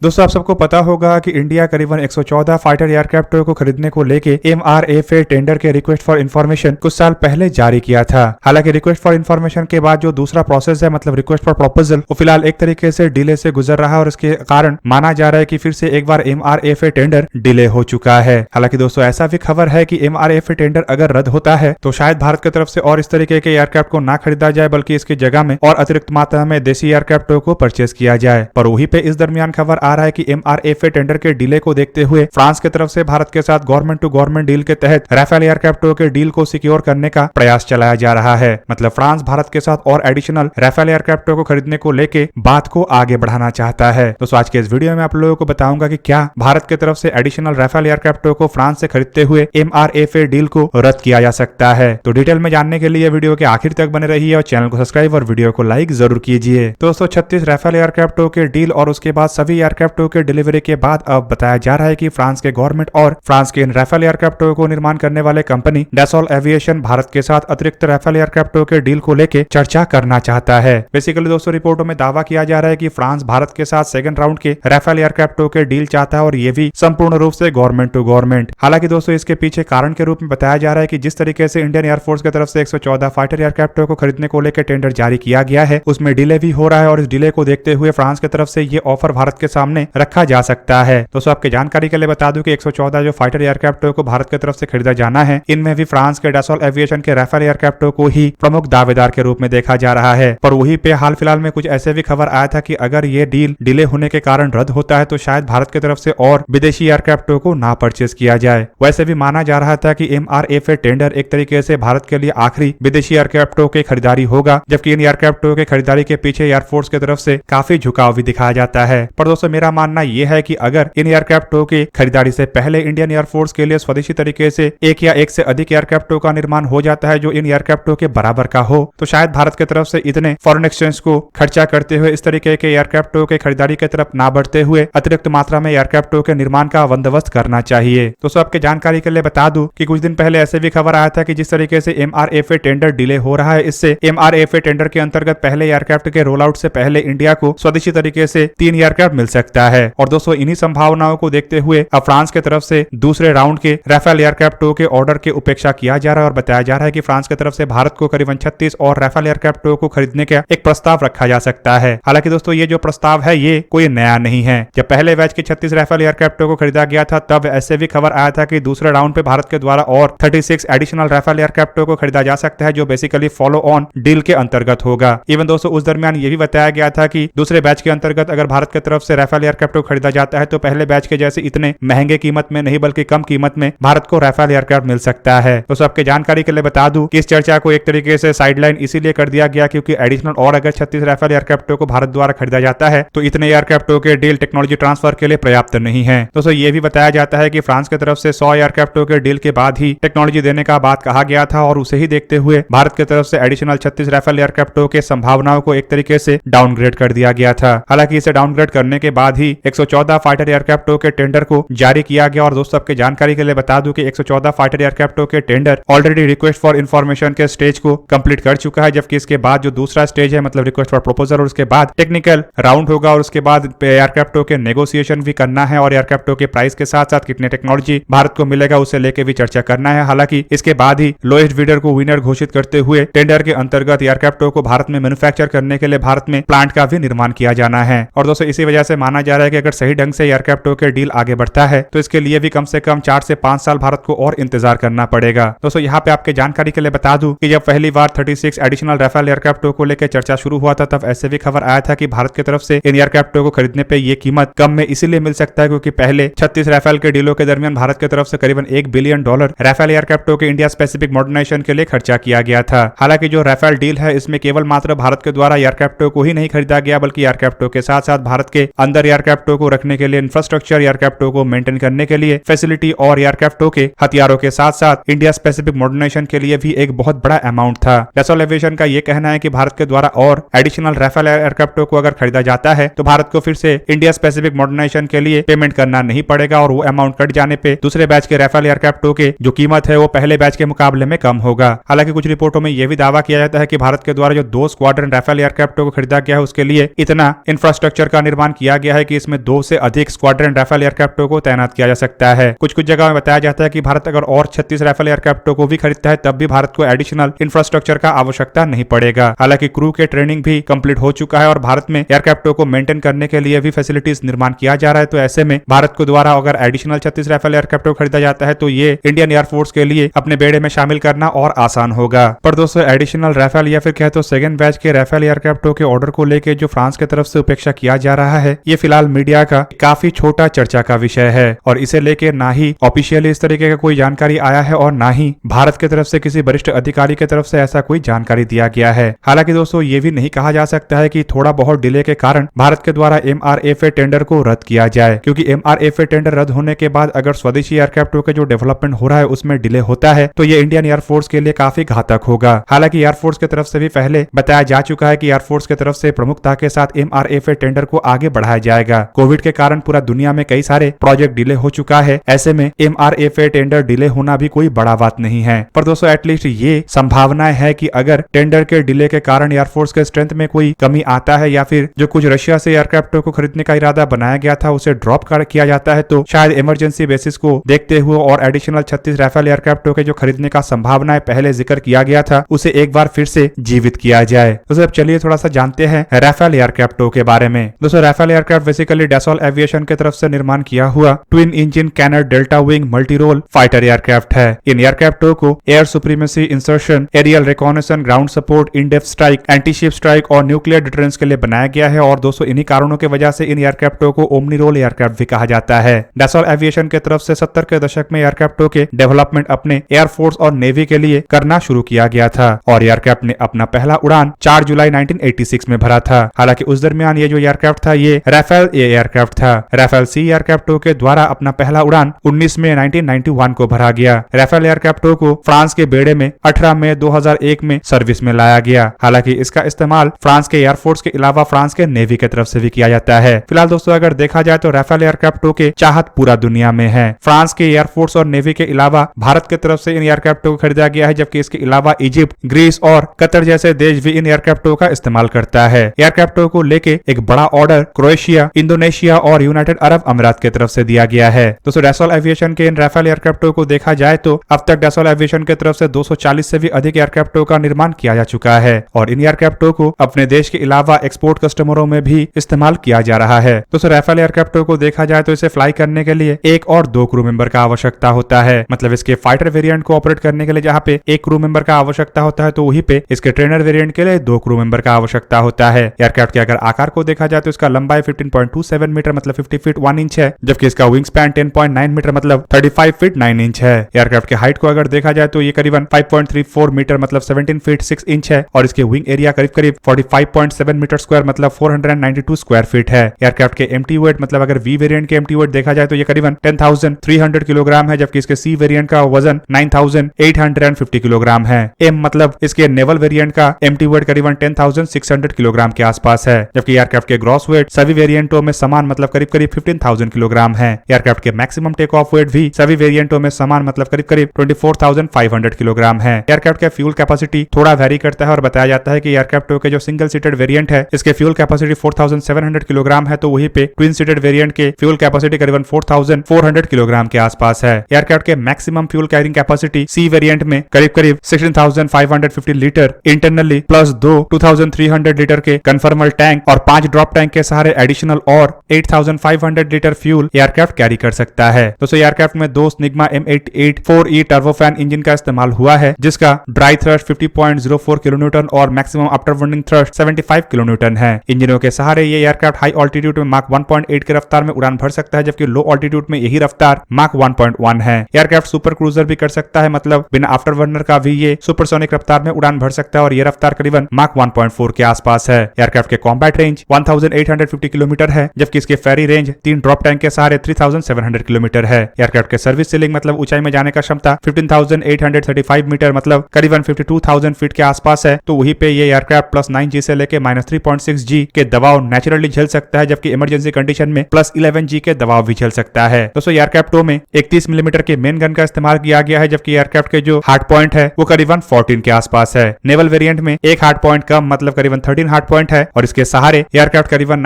दोस्तों आप सबको पता होगा कि इंडिया करीबन 114 फाइटर एयरक्राफ्ट को खरीदने को लेके MRFA टेंडर के रिक्वेस्ट फॉर इन्फॉर्मेशन कुछ साल पहले जारी किया था। हालांकि रिक्वेस्ट फॉर इन्फॉर्मेशन के बाद जो दूसरा प्रोसेस है मतलब रिक्वेस्ट फॉर प्रपोजल वो फिलहाल एक तरीके से डिले से गुजर रहा है और इसके कारण माना जा रहा है कि फिर से एक बार MRFA टेंडर डिले हो चुका है। हालांकि दोस्तों ऐसा भी खबर है कि MRFA टेंडर अगर रद्द होता है तो शायद भारत की तरफ से और इस तरीके के एयरक्राफ्ट को ना खरीदा जाए बल्कि इसकी जगह में और अतिरिक्त मात्रा में देसी एयरक्राफ्ट को परचेज किया जाए। पर वहीं पे इस दरमियान खबर आ रहा है कि MRFA टेंडर के डिले को देखते हुए फ्रांस की तरफ से भारत के साथ गवर्नमेंट टू गवर्नमेंट डील के तहत राफेल एयरक्राफ्ट के डील को सिक्योर करने का प्रयास चलाया जा रहा है। मतलब फ्रांस भारत के साथ और एडिशनल राफेल एयरक्राफ्ट को खरीदने को लेके बात को आगे बढ़ाना चाहता है। तो आज के इस वीडियो में आप लोगों को बताऊंगा कि क्या भारत की तरफ से एडिशनल राफेल एयरक्राफ्ट को फ्रांस से खरीदते हुए MRFA डील को रद्द किया जा सकता है। तो डिटेल में जानने के लिए वीडियो के आखिर तक बने रहिए और चैनल को सब्सक्राइब और वीडियो को लाइक जरूर कीजिए। दोस्तों 36 राफेल एयरक्राफ्ट के डील और उसके बाद सभी एयरक्राफ्ट के डिलीवरी के बाद अब बताया जा रहा है कि फ्रांस के गवर्नमेंट और फ्रांस के इन राफेल एयरक्राफ्ट को निर्माण करने वाले कंपनी डैसॉल एविएशन भारत के साथ अतिरिक्त राफेल एयरक्राफ्ट के डील को लेकर चर्चा करना चाहता है। बेसिकली दोस्तों रिपोर्टों में दावा किया जा रहा है कि फ्रांस भारत के साथ सेकंड राउंड के राफेल एयरक्राफ्ट के डील चाहता है और ये भी संपूर्ण रूप से गवर्नमेंट टू गवर्नमेंट। हालांकि दोस्तों इसके पीछे कारण के रूप में बताया जा रहा है कि जिस तरीके से इंडियन एयरफोर्स की तरफ से 114 फाइटर एयरक्राफ्ट को खरीदने को लेकर टेंडर जारी किया गया है उसमें डिले भी हो रहा है और इस डिले को देखते हुए फ्रांस की तरफ से ये ऑफर भारत के सामने रखा जा सकता है। दोस्तों आपके जानकारी के लिए बता दूं कि 114 जो फाइटर एयरक्राफ्ट को भारत की तरफ से खरीदा जाना है इनमें भी फ्रांस के डैसॉल एविएशन के राफेल एयरक्राफ्ट को ही प्रमुख दावेदार के रूप में देखा जा रहा है। पर वहीं पे हाल फिलहाल में कुछ ऐसे भी खबर आया था कि अगर ये डील डिले होने के कारण रद्द होता है तो शायद भारत की तरफ से और विदेशी एयरक्राफ्ट को ना परचेज किया जाए। वैसे भी माना जा रहा था कि MRFA टेंडर एक तरीके से भारत के लिए आखिरी विदेशी एयरक्राफ्ट की खरीदारी होगा, जबकि इन एयरक्राफ्ट के खरीदारी के पीछे एयरफोर्स की तरफ से काफी झुकाव भी दिखाया जाता है। पर दोस्तों मेरा मानना यह है कि अगर इन एयरक्राफ्ट की खरीदारी से पहले इंडियन एयरफोर्स के लिए स्वदेशी तरीके से एक या एक से अधिक एयरक्राफ्ट का निर्माण हो जाता है जो इन एयरक्राफ्ट के बराबर का हो तो शायद भारत की तरफ से इतने फॉरेन एक्सचेंज को खर्चा करते हुए इस तरीके के एयरक्राफ्ट के खरीदारी की तरफ ना बढ़ते हुए अतिरिक्त मात्रा में एयरक्राफ्ट के निर्माण का बंदोबस्त करना चाहिए। दोस्तों आपके जानकारी के लिए बता दूं कि कुछ दिन पहले ऐसे भी खबर आया था कि जिस तरीके से MRFA टेंडर डिले हो रहा है इससे MRFA टेंडर के अंतर्गत पहले एयरक्राफ्ट के रोल आउट से पहले इंडिया को स्वदेशी तरीके से 3 एयरक्राफ्ट मिल सकता है। और दोस्तों इन्हीं संभावनाओं को देखते हुए अब फ्रांस की तरफ से दूसरे राउंड के राफेल एयरक्राफ्ट के ऑर्डर की उपेक्षा किया जा रहा है और बताया जा रहा है कि फ्रांस की तरफ से भारत को करीबन 36 और राफेल एयरक्राफ्ट को खरीदने का एक प्रस्ताव रखा जा सकता है। हालांकि दोस्तों ये जो प्रस्ताव है ये कोई नया नहीं है। जब पहले बैच के 36 राफेल एयरक्राफ्ट को खरीदा गया था तब ऐसे भी खबर आया था कि दूसरे राउंड पे भारत के द्वारा और 36 एडिशनल राफेल एयरक्राफ्ट को खरीदा जा सकता है जो बेसिकली फॉलो ऑन डील के अंतर्गत होगा। इवन दोस्तों उस दरमियान ये भी बताया गया था कि दूसरे बैच के अंतर्गत अगर भारत की तरफ से राफेल एयरक्राफ्ट को खरीदा जाता है तो पहले बैच के जैसे इतने महंगे कीमत में नहीं बल्कि कम कीमत में भारत को राफेल एयरक्राफ्ट मिल सकता है। तो सबके जानकारी के लिए बता दूं कि इस चर्चा को एक तरीके से साइडलाइन इसीलिए कर दिया गया क्योंकि एडिशनल और अगर 36 राफेल एयरक्राफ्ट को भारत द्वारा खरीदा जाता है तो इतने एयरक्राफ्ट के डील टेक्नोलॉजी ट्रांसफर के लिए पर्याप्त नहीं है। दोस्तों ये भी बताया जाता है कि फ्रांस की तरफ से 100 एयरक्राफ्ट के डील के बाद ही टेक्नोलॉजी देने का बात कहा गया था और उसे ही देखते हुए भारत की तरफ से एडिशनल 36 राफेल एयरक्राफ्ट के संभावनाओं को एक तरीके से डाउनग्रेड कर दिया गया था। हालांकि इसे डाउनग्रेड करने के बाद ही 114 फाइटर एयरक्राफ्ट के टेंडर को जारी किया गया। और दोस्तों आपके जानकारी के लिए बता दूं कि 114 फाइटर एयरक्राफ्ट के tender already request for information के स्टेज को कंप्लीट कर चुका है, जबकि इसके बाद जो दूसरा स्टेज है मतलब रिक्वेस्ट फॉर प्रपोजल और उसके बाद टेक्निकल राउंड होगा और उसके बाद एयरक्राफ्ट के नेगोशिएशन भी करना है और एयरक्राफ्ट के प्राइस के साथ साथ कितने टेक्नोलॉजी भारत को मिलेगा उसे लेकर भी चर्चा करना है। हालांकि इसके बाद ही लोएस्ट बिडर को विनर घोषित करते हुए टेंडर के अंतर्गत एयरक्राफ्ट को भारत में मैन्युफैक्चर करने के लिए भारत में प्लांट का भी निर्माण किया जाना है। और दोस्तों इसी वजह से माना जा रहा है कि अगर सही ढंग से एयरक्राफ्ट के डील आगे बढ़ता है तो इसके लिए भी कम से कम 4 से 5 साल भारत को और इंतजार करना पड़ेगा। दोस्तों यहाँ पे आपके जानकारी के लिए बता दूं कि जब पहली बार 36 एडिशनल राफेल एयरक्राफ्ट को लेकर चर्चा शुरू हुआ था तब ऐसे भी खबर आया था कि भारत की तरफ से इन एयरक्राफ्ट को खरीदने पे ये कीमत कम में इसीलिए मिल सकता है क्योंकि पहले 36 राफेल के डीलों के दरमियान भारत की तरफ से करीबन $1 बिलियन राफेल एयरक्राफ्ट के इंडिया स्पेसिफिक मॉडर्नाइजेशन के लिए खर्चा किया गया था। हालांकि जो राफेल डील है इसमें केवल मात्र भारत के द्वारा एयरक्राफ्ट को ही नहीं खरीदा गया बल्कि एयरक्राफ्ट के साथ साथ भारत के अंदर एयरक्राफ्ट को रखने के लिए इंफ्रास्ट्रक्चर, एयरक्राफ्ट को मेंटेन करने के लिए फैसिलिटी और एयरक्राफ्ट के हथियारों के साथ साथ इंडिया स्पेसिफिक मॉडर्नाइजेशन के लिए भी एक बहुत बड़ा अमाउंट था। डैसॉल एविएशन का यह कहना है कि भारत के द्वारा और एडिशनल राफेल एयरक्राफ्ट को अगर खरीदा जाता है तो भारत को फिर से इंडिया स्पेसिफिक मॉडर्नाइजेशन के लिए पेमेंट करना नहीं पड़ेगा और वो अमाउंट कट जाने पे दूसरे बैच के राफेल एयरक्राफ्ट के जो कीमत है वो पहले बैच के मुकाबले में कम होगा। हालांकि कुछ रिपोर्टों में यह भी दावा किया जाता है कि भारत के द्वारा जो 2 स्क्वाड्रन राफेल एयरक्राफ्ट को खरीदा गया है उसके लिए इतना इंफ्रास्ट्रक्चर का निर्माण किया गया है कि इसमें 2 से अधिक स्क्वाड्रन राफेल एयरक्राफ्टों को तैनात किया जा सकता है। कुछ जगह में बताया जाता है कि भारत अगर और 36 राफेल एयरक्राफ्टों को भी खरीदता है तब भी भारत को एडिशनल इंफ्रास्ट्रक्चर का आवश्यकता नहीं पड़ेगा। हालांकि क्रू के ट्रेनिंग भी कंप्लीट हो चुका है और भारत में एयरक्राफ्टों को मेंटेन करने के लिए भी फैसिलिटीज निर्माण किया जा रहा है। तो ऐसे में भारत को द्वारा अगर एडिशनल 36 राफेल एयरक्राफ्टों को खरीदा जाता है तो ये इंडियन एयरफोर्स के लिए अपने बेड़े में शामिल करना और आसान होगा। पर दोस्तों एडिशनल राफेल या फिर कहे तो सेकंड बैच के राफेल एयरक्राफ्टों के ऑर्डर को लेकर जो फ्रांस की तरफ से उपेक्षा किया जा रहा है, ये फिलहाल मीडिया का काफी छोटा चर्चा का विषय है और इसे लेकर ना ही ऑफिशियली इस तरीके का कोई जानकारी आया है और ना ही भारत की तरफ से किसी वरिष्ठ अधिकारी की तरफ से ऐसा कोई जानकारी दिया गया है। हालांकि दोस्तों ये भी नहीं कहा जा सकता है कि थोड़ा बहुत डिले के कारण भारत के द्वारा MRFA टेंडर को रद्द किया जाए, क्योंकि MRFA टेंडर रद्द होने के बाद अगर स्वदेशी एयरक्राफ्टों के जो डेवलपमेंट हो रहा है उसमें डिले होता है तो ये इंडियन एयरफोर्स के लिए काफी घातक होगा। हालांकि एयरफोर्स की तरफ से भी पहले बताया जा चुका है कि एयरफोर्स की तरफ से प्रमुखता के साथ MRFA टेंडर को आगे बढ़ाया जाएगा। कोविड के कारण पूरा दुनिया में कई सारे प्रोजेक्ट डिले हो चुका है, ऐसे में MRFA टेंडर डिले होना भी कोई बड़ा बात नहीं है। पर दोस्तों एटलीस्ट ये संभावना है कि अगर टेंडर के डिले के कारण एयरफोर्स के स्ट्रेंथ में कोई कमी आता है या फिर जो कुछ रशिया से एयरक्राफ्टों को खरीदने का इरादा बनाया गया था उसे ड्रॉप किया जाता है तो शायद इमरजेंसी बेसिस को देखते हुए और एडिशनल 36 राफेल एयरक्राफ्टों के जो खरीदने का संभावना पहले जिक्र किया गया था उसे एक बार फिर से जीवित किया जाए। तो अब चलिए थोड़ा सा जानते हैं राफेल एयरक्राफ्टों के बारे में। दोस्तों Rafale aircraft basically Dassault Aviation की तरफ से निर्माण किया हुआ twin engine canard delta wing multi role fighter aircraft है। इन एयरक्राफ्टों को air supremacy, insertion, aerial reconnaissance, ground support, in depth strike, anti ship strike और न्यूक्लियर डिटरेंस के लिए बनाया गया है और दोस्तों इन्हीं कारणों की वजह से इन एयरक्राफ्टों को ओमनी रोल एयरक्राफ्ट भी कहा जाता है। डैसॉल्ट एविएशन की तरफ से 70 के दशक में एयरक्राफ्टों के डेवलपमेंट अपने एयरफोर्स और नेवी के लिए करना शुरू किया गया था और एयरक्राफ्ट ने अपना पहला उड़ान 4 जुलाई 1986 में भरा था। हालांकि उस दरमियान ये जो एयरक्राफ्ट था ये राफेल ए एयरक्राफ्ट था। राफेल सी एयरक्राफ्टों के द्वारा अपना पहला उड़ान 19 मई 1991 को भरा गया। राफेल एयरक्राफ्टों को फ्रांस के बेड़े में 18 मई 2001 में सर्विस में लाया गया। हालांकि इसका इस्तेमाल फ्रांस के एयरफोर्स के अलावा फ्रांस के नेवी की तरफ से भी किया जाता है। फिलहाल दोस्तों अगर देखा जाए तो राफेल एयरक्राफ्टों के चाहत पूरा दुनिया में है। फ्रांस के एयरफोर्स और नेवी के अलावा भारत की तरफ से इन एयरक्राफ्टों को खरीदा गया है, जबकि इसके अलावा इजिप्ट, ग्रीस और कतर जैसे देश भी इन एयरक्राफ्टों का इस्तेमाल करता है। एयरक्राफ्टों को लेके एक बड़ा ऑर्डर क्रोएशिया, इंडोनेशिया और यूनाइटेड अरब अमीरात की तरफ से दिया गया है। दोस्तों डैसॉल्ट एविएशन के इन राफेल एयरक्राफ्टों को देखा जाए तो अब तक डैसॉल्ट एविएशन की तरफ से 240 से भी अधिक एयरक्राफ्टों का निर्माण किया जा चुका है और इन एयरक्राफ्टों को अपने देश के अलावा एक्सपोर्ट कस्टमरों में भी इस्तेमाल किया जा रहा है। दोस्तों राफेल एयरक्राफ्टों को देखा जाए तो इसे फ्लाई करने के लिए एक और 2 क्रू मेंबर का आवश्यकता होता है। मतलब इसके फाइटर वेरिएंट को ऑपरेट करने के लिए जहां पे 1 क्रू मेंबर का आवश्यकता होता है तो वहीं पे इसके ट्रेनर वेरिएंट के लिए 2 क्रू मेंबर का आवश्यकता होता है। एयरक्राफ्ट के अगर आकार को देखा जाए तो इसका लंबाई 15.27 मीटर मतलब 50 फीट 1 इंच है, जबकि इसका विंग स्पैन 10.9 मीटर मतलब 35 फीट 9 इंच है। एयरक्राफ्ट के हाइट को अगर देखा जाए तो ये करीबन 5.34 मीटर मतलब 17 फीट 6 इंच है और इसके विंग एरिया करीब 45.7 मीटर स्क्वायर मतलब 492 स्क्वायर फीट है। एयरक्राफ्ट के एम्प्टी वेट मतलब अगर वी वेरिएंट के एम्प्टी वेट देखा जाए तो ये करीबन 10,300 किलोग्राम है, जबकि इसके सी वेरिएंट का वजन 9,850 किलोग्राम है। एम मतलब इसके नेवल वेरिएंट का एम्प्टी वेट करीबन 10,600 किलोग्राम के आसपास है, जबकि एयरक्राफ्ट के ग्रॉस वेट सभी वेरिएंटों में समान मतलब करीब 15,000 किलोग्राम है। एयरक्राफ्ट के मैक्सिमम टेक ऑफ वेट भी सभी वेरिएंटों में समान मतलब करीब 24,500 किलोग्राम है। एयरक्राफ्ट का फ्यूल कैपेसिटी थोड़ा वेरी करता है और बताया जाता है कि एयरक्राफ्टों के जो सिंगल सीटेड वेरिएंट है इसके फ्यूल कैपेसिटी 4,700 किलोग्राम है, तो वहीं पे ट्विन सीटेड वेरिएंट के फ्यूल कैपेसिटी करीबन 4,400 किलोग्राम के आसपास है। एयरक्राफ्ट के maximum fuel carrying capacity C variant में करीब 16,550 लीटर इंटरनली प्लस 2,300 लीटर के कन्फर्मल टैंक और 5 ड्रॉप टैंक के सहारे एडिशनल और 8,500 लीटर फ्यूल एयरक्राफ्ट कैरी कर सकता है। दोस्तों एयरक्राफ्ट में 2 sigma M88 4E turbofan engine का इस्तेमाल हुआ है, जिसका ड्राई थ्रस्ट 50.04 किलोन्यूटन और मैक्सिमम आफ्टरबर्निंग थ्रस्ट 75 किलोन्यूटन है। इंजनों के सहारे ये एयरक्राफ्ट हाई ऑल्टीट्यूड में माक 1.8 की रफ्तार में उड़ान भर सकता है, जबकि लो ऑल्टीट्यूड में यही रफ्तार माक 1.1 है। एयरक्राफ्ट सुपर क्रूजर भी कर सकता है, मतलब बिना आफ्टरबर्नर का भी ये सुपरसोनिक रफ्तार में उड़ान भर सकता है और ये रफ्तार करीबन माक 1.4 के आसपास है। एयरक्राफ्ट के कॉम्बैट रेंज 1850 किलोमीटर है, जबकि इसके फेरी रेंज 3 ड्रॉप टैंक के सहारे 3700 किलोमीटर है। एयरक्राफ्ट के सर्विस सीलिंग मतलब ऊंचाई में जाने का क्षमता 15,835 मीटर मतलब करीबन 52,000 फीट के आसपास है, तो वहीं पे ये एयरक्राफ्ट +9G से लेके -3.6G के दबाव नेचुरली झेल सकता है, जबकि इमरजेंसी कंडीशन में +11G के दबाव भी झेल सकता है। दोस्तों एयरक्राफ्टों में 31 मिलीमीटर के मेन गन का इस्तेमाल किया गया है, जबकि एयरक्राफ्ट के जो हार्ड पॉइंट है वो करीबन 14 के आसपास है। नेवल वेरिएंट में एक हार्ड पॉइंट कम मतलब करीबन 13 हार्ड पॉइंट है और इसके सहारे एयरक्राफ्ट करीबन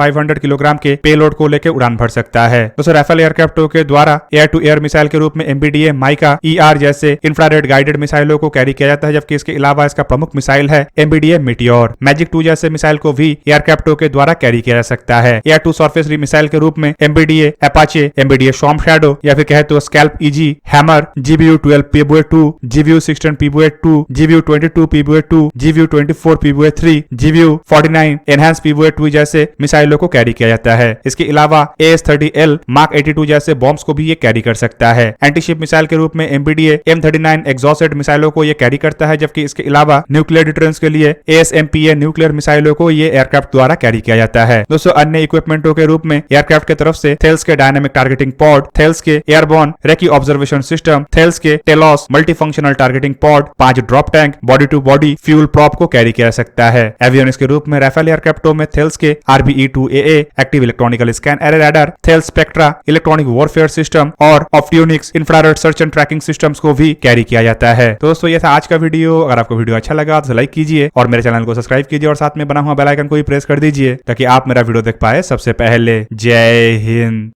500 किलोग्राम के पेलोड को लेकर उड़ान भर सकता है। दोस्तों राफेल एयरक्राफ्टों के द्वारा एयर टू एयर मिसाइल के रूप में MBDA माइका ER जैसे इंफ्रारेड गाइडेड मिसाइलों को कैरी किया जाता है, जबकि इसके अलावा इसका प्रमुख मिसाइल है MBDA मीटियोर। मैजिक 2 जैसे मिसाइल को भी एयरक्राफ्टों के द्वारा कैरी किया जा सकता है। एयर टू सरफेस मिसाइल के रूप में MBDA अपाचे, MBDA शॉर्म शैडो या फिर कहे तो scalp EG, hammer, GBU-12 PBOE-2, GBU-16 PBOE-2, GBU-22 PBOE-2, GBU-24 PBOE-3, GBU-49 enhance PBOE-2 जैसे मिसाइलों को कैरी किया जाता है। इसके अलावा AS-30L Mark 82 जैसे बॉम्ब्स को भी ये कैरी कर सकता है। एंटीशिप मिसाइल के रूप में MBDA M39 एग्जॉस्टेड मिसाइलों को ये कैरी करता है, जबकि इसके अलावा न्यूक्लियर डिटरेंस के लिए ASMPA न्यूक्लियर मिसाइलों को ये एयरक्राफ्ट द्वारा कैरी किया जाता है। दोस्तों अन्य इक्विपमेंटों के रूप में एयरक्राफ्ट की तरफ से थेल्स के डायनामिक टारगेटिंग पॉड, थेल्स के airborne recce observation system, Thales के Talios multifunctional targeting pod, 5 drop tank, body to body fuel prop को कैरी किया जा सकता है। एवियोनिक्स के रूप में राफेल एयरक्राफ्टों में थेल्स के RBE-2AA active electronical scan array radar, Thales Spectra electronic warfare system और optronics infrared search and tracking systems को भी कैरी किया जाता है। तो दोस्तों ये था आज का वीडियो। अगर आपको वीडियो अच्छा लगा तो लाइक कीजिए और मेरे चैनल को सब्सक्राइब कीजिए और साथ में बना हुआ बेल आइकन को भी प्रेस कर दीजिए ताकि आप मेरा वीडियो देख पाए सबसे पहले। जय हिंद।